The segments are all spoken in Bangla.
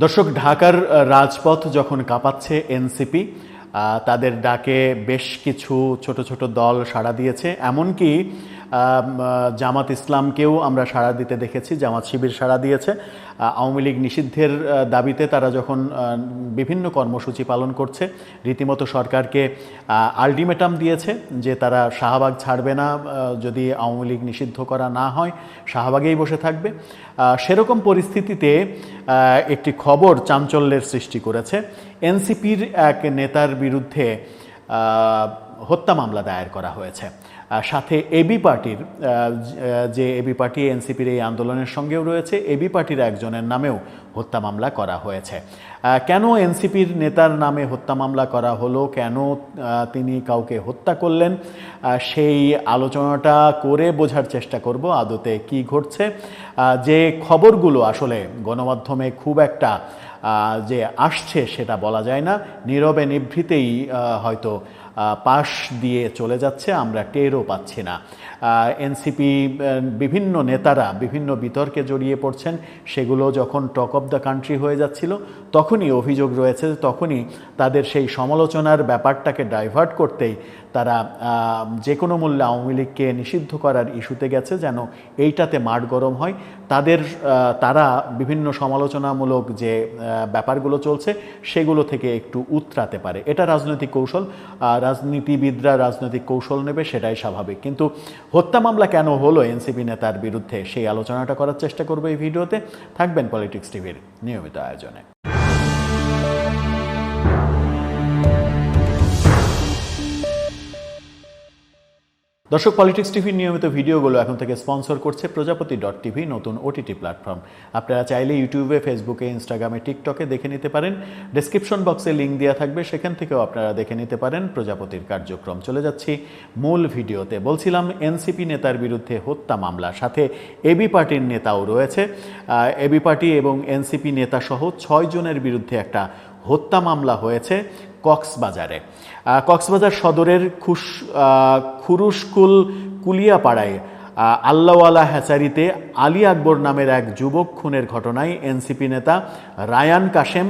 দর্শক, ঢাকার রাজপথ যখন কাঁপাচ্ছে এনসিপি, তাদের ডাকে বেশ কিছু ছোট ছোট দল সাড়া দিয়েছে। এমনকি জামাত ইসলামকেও আমরা সাড়া দিতে দেখেছি, জামাত শিবির সাড়া দিয়েছে। আওয়ামী লীগ নিষিদ্ধের দাবিতে তারা যখন বিভিন্ন কর্মসূচি পালন করছে, রীতিমতো সরকারকে আলটিমেটাম দিয়েছে যে তারা শাহবাগ ছাড়বে না, যদি আওয়ামী লীগ নিষিদ্ধ করা না হয় শাহবাগেই বসে থাকবে। সেরকম পরিস্থিতিতে একটি খবর চাঞ্চল্যের সৃষ্টি করেছে। এনসিপির এক নেতার বিরুদ্ধে হত্যা মামলা দায়ের করা হয়েছে। সাথে এবি পার্টির যে এবি পার্টি এনসিপির এই আন্দোলনের সঙ্গেও রয়েছে, এবি পার্টির একজনের নামেও হত্যা মামলা করা হয়েছে। কেন এনসিপির নেতার নামে হত্যা মামলা করা হলো, কেন তিনি কাউকে হত্যা করলেন, সেই আলোচনাটা করে বোঝার চেষ্টা করব আদতে কি ঘটছে। যে খবরগুলো আসলে গণমাধ্যমে খুব একটা যে আসছে সেটা বলা যায় না, নীরবে নিভৃতেই হয়তো পাশ দিয়ে চলে যাচ্ছে, আমরা টেরও পাচ্ছি না। এনসিপি বিভিন্ন নেতারা বিভিন্ন বিতর্কে জড়িয়ে পড়ছেন, সেগুলো যখন টক অফ দ্য কান্ট্রি হয়ে যাচ্ছিল তখনই অভিযোগ রয়েছে, তখনই তাদের সেই সমালোচনার ব্যাপারটাকে ডাইভার্ট করতেই তারা যে কোনো মূল্যে আওয়ামী লীগকে নিষিদ্ধ করার ইস্যুতে গেছে, যেন এইটাতে মাঠ গরম হয়। তারা বিভিন্ন সমালোচনামূলক যে ব্যাপারগুলো চলছে সেগুলো থেকে একটু উতরাতে পারে। এটা রাজনৈতিক কৌশল, রাজনীতিবিদরা রাজনৈতিক কৌশল নেবে, সেটাই স্বাভাবিক। কিন্তু হত্যা মামলা কেন হলো এনসিপি নেতার বিরুদ্ধে, সেই আলোচনাটা করার চেষ্টা করবো এই ভিডিওতে। থাকবেন পলিটিক্স টিভির নিয়মিত আয়োজনে। দর্শক, পলিটিক্স টিভির নিয়মিত ভিডিওগুলো এখন থেকে স্পন্সর করছে প্রজাপতি.টিভি, নতুন ওটিটি প্ল্যাটফর্ম। আপনারা চাইলে ইউটিউবে, ফেসবুকে, ইনস্টাগ্রামে, টিকটকে দেখে নিতে পারেন। ডেসক্রিপশন বক্সে লিঙ্ক দেওয়া থাকবে, সেখান থেকেও আপনারা দেখে নিতে পারেন প্রজাপতির কার্যক্রম। চলে যাচ্ছি মূল ভিডিওতে। বলছিলাম এনসিপি নেতার বিরুদ্ধে হত্যা মামলা, সাথে এবি পার্টির নেতাও রয়েছে। এবি পার্টি এবং এনসিপি নেতা সহ 6 জনের বিরুদ্ধে একটা হত্যা মামলা হয়েছে কক্সবাজারে। কক্সবাজার সদরের খুরুশকুল কুলিয়াপাড়ায় আল্লাওয়ালা হ্যাচারিতে আলী আকবর নামের এক যুবক খুনের ঘটনায় এনসিপি নেতা রায়ান কাশেম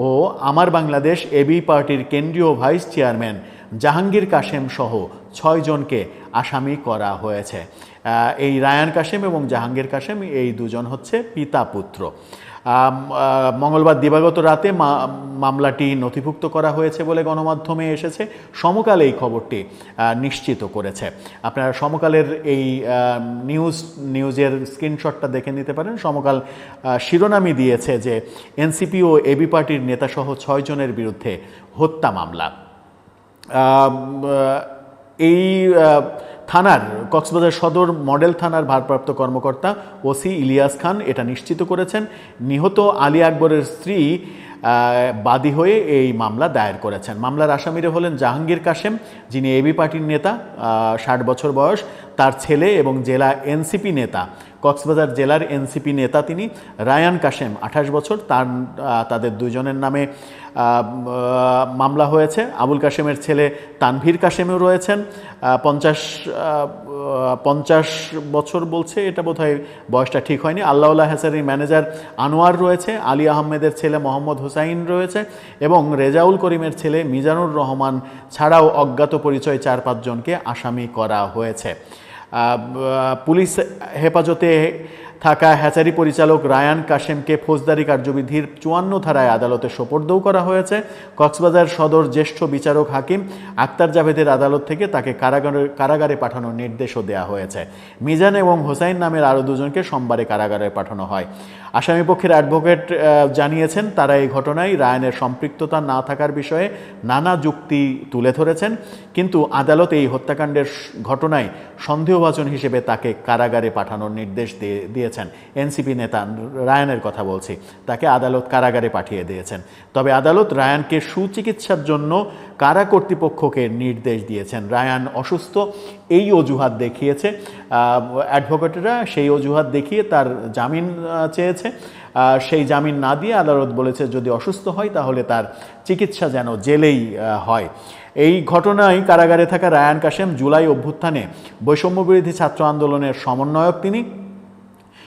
ও আমার বাংলাদেশ এবি পার্টির কেন্দ্রীয় ভাইস চেয়ারম্যান জাহাঙ্গীর কাশেম সহ 6 জনকে আসামি করা হয়েছে। এই রায়ান কাশেম এবং জাহাঙ্গীর কাশেম এই দুজন হচ্ছে পিতা পুত্র। মঙ্গলবার দিবাগত রাতে মামলাটি নথিভুক্ত করা হয়েছে বলে গণমাধ্যমে এসেছে। সমকাল এই খবরটি নিশ্চিত করেছে। আপনারা সমকালের এই নিউজের স্ক্রিনশটটা দেখে নিতে পারেন। সমকাল শিরোনামই দিয়েছে যে এনসিপি ও এবি পার্টির নেতাসহ 6 জনের বিরুদ্ধে হত্যা মামলা। এই থানার কক্সবাজার সদর মডেল থানার ভারপ্রাপ্ত কর্মকর্তা ওসি ইলিয়াস খান এটা নিশ্চিত করেছেন। নিহত আলী আকবরের স্ত্রী বাদী হয়ে এই মামলা দায়ের করেছেন। মামলার আসামিরা হলেন জাহাঙ্গীর কাশেম, যিনি এবি পার্টির নেতা, 60 বছর বয়স, তার ছেলে এবং জেলা এনসিপি নেতা, কক্সবাজার জেলার এনসিপি নেতা তিনি রায়ান কাশেম, 28 বছর। তাদের 2 জনের নামে মামলা হয়েছে। আবুল কাশেমের ছেলে তানভীর কাশেমও রয়েছেন, 50 বছর বলছে, এটা বোধহয় বয়সটা ঠিক হয়নি। আল্লাওয়ালা হ্যাচারির ম্যানেজার আনোয়ার রয়েছে, আলী আহমেদের ছেলে মোহাম্মদ হুসাইন রয়েছে এবং রেজাউল করিমের ছেলে মিজানুর রহমান ছাড়াও অজ্ঞাত পরিচয় 4-5 জনকে আসামি করা হয়েছে। পুলিশ হেফাজতে থাকা হ্যাচারি পরিচালক রায়ান কাশেমকে ফৌজদারি কার্যবিধির 54 ধারায় আদালতে সোপর্দও করা হয়েছে। কক্সবাজার সদর জ্যেষ্ঠ বিচারক হাকিম আক্তার জাভেদের আদালত থেকে তাকে কারাগারে পাঠানোর নির্দেশও দেওয়া হয়েছে। মিজান এবং হোসাইন নামের আরও 2 জনকে সোমবারে কারাগারে পাঠানো হয়। আসামিপক্ষের অ্যাডভোকেট জানিয়েছেন তারা এই ঘটনায় রায়ানের সম্পৃক্ততা না থাকার বিষয়ে নানা যুক্তি তুলে ধরেছেন, কিন্তু আদালত এই হত্যাকাণ্ডের ঘটনায় সন্দেহভাজন হিসেবে তাকে কারাগারে পাঠানোর নির্দেশ দিয়েছেন। এনসিপি নেতা রায়ানের কথা বলছি, তাকে আদালত কারাগারে পাঠিয়ে দিয়েছেন। তবে আদালত রায়ানকে সুচিকিৎসার জন্য কারা কর্তৃপক্ষকে নির্দেশ দিয়েছেন। রায়ান অসুস্থ এই অজুহাত দেখিয়েছে অ্যাডভোকেটরা, সেই অজুহাত দেখিয়ে তার জামিন চেয়েছে। সেই জামিন না দিয়ে আদালত বলেছে যদি অসুস্থ হয় তাহলে তার চিকিৎসা যেন জেলেই হয়। এই ঘটনায় কারাগারে থাকা রায়ান কাশেম জুলাই অভ্যুত্থানে বৈষম্যবিরোধী ছাত্র আন্দোলনের সমন্বয়ক তিনি।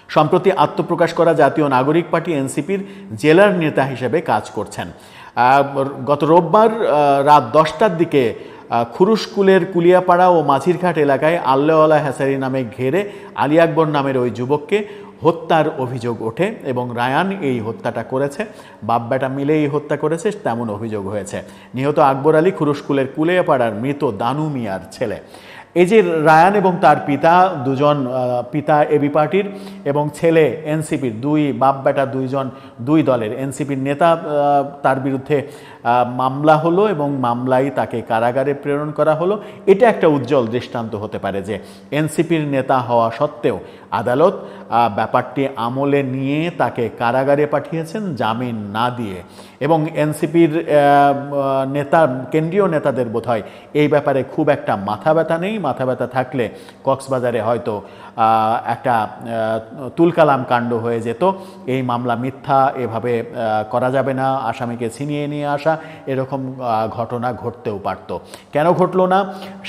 সম্প্রতি আত্মপ্রকাশ করা জাতীয় নাগরিক পার্টি এনসিপির জেলার নেতা হিসেবে কাজ করছেন। গত রোববার রাত 10টার দিকে খুরুশকুলের কুলিয়াপাড়া ও মাঝিরঘাট এলাকায় আল্লাহওয়ালা হ্যাসারি নামে ঘেরে আলী আকবর নামের ওই যুবককে হত্যার অভিযোগ ওঠে এবং রায়ান এই হত্যাটা করেছে, বাপ বেটা মিলে এই হত্যা করেছে তেমন অভিযোগ হয়েছে। নিহত আকবর আলী খুরুশকুলের কুলিয়াপাড়ার মৃত দানু মিয়ার ছেলে। এই যে রায়ান এবং তার পিতা দুজন, পিতা এবি পার্টির এবং ছেলে এনসিপির, দুই বাপ বেটা দুই দলের এনসিপির নেতা, তার বিরুদ্ধে মামলা হলো এবং মামলায় তাকে কারাগারে প্রেরণ করা হলো। এটা একটা উজ্জ্বল দৃষ্টান্ত হতে পারে যে এনসিপির নেতা হওয়া সত্ত্বেও আদালত ব্যাপারটি আমলে নিয়ে তাকে কারাগারে পাঠিয়েছেন জামিন না দিয়ে। এবং এনসিপির নেতা, কেন্দ্রীয় নেতাদের বোধহয় এই ব্যাপারে খুব একটা মাথা ব্যথা নেই। মাথা ব্যথা থাকলে কক্সবাজারে হয়তো একটা তুলকালাম কাণ্ড হয়ে যেত। এই মামলা মিথ্যা, এভাবে করা যাবে না, আসামিকে ছিনিয়ে নিয়ে আসা, এরকম ঘটনা ঘটতেও পারত। কেন ঘটল না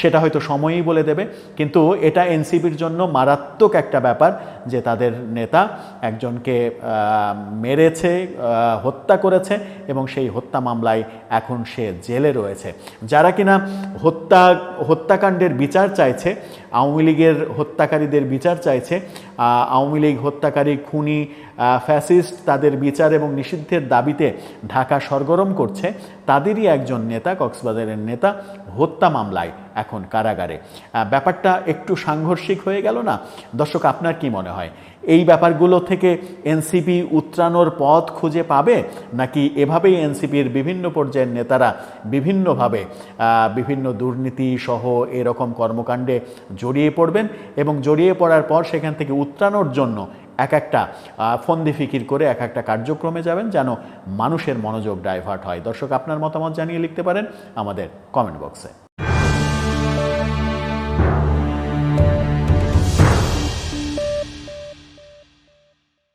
সেটা হয়তো সময়ই বলে দেবে। কিন্তু এটা এনসিপির জন্য মারাত্মক একটা ব্যাপার যে তাদের নেতা একজনকে মেরেছে, হত্যা করেছে এবং সেই হত্যা মামলায় এখন সে জেলে রয়েছে। যারা কিনা হত্যাকাণ্ডের বিচার চাইছে, আওয়ামী লীগের হত্যাকারীদের বিচার চাইছে, আওয়ামী লীগ হত্যাকারী, খুনি, ফ্যাসিস্ট, তাদের বিচার এবং নিষিদ্ধের দাবিতে ঢাকা সরগরম করছে, তাদেরই একজন নেতা, কক্সবাজারের নেতা, হত্যা মামলায় এখন কারাগারে। ব্যাপারটা একটু সাংঘর্ষিক হয়ে গেল না? দর্শক, আপনার কি মনে হয় এই ব্যাপারগুলো থেকে এনসিপি উত্তরানোর পথ খুঁজে পাবে, নাকি এভাবেই এনসিপির বিভিন্ন পর্যায়ের নেতারা বিভিন্নভাবে বিভিন্ন দুর্নীতি সহ এরকম কর্মকাণ্ডে জড়িয়ে পড়বেন এবং জড়িয়ে পড়ার পর সেখান থেকে উত্তরানোর জন্য এক একটা ফন্দি ফিকির করে এক একটা কার্যক্রমে যাবেন যেন মানুষের মনোযোগ ডাইভার্ট হয়? দর্শক, আপনার মতামত জানিয়ে লিখতে পারেন আমাদের কমেন্ট বক্সে।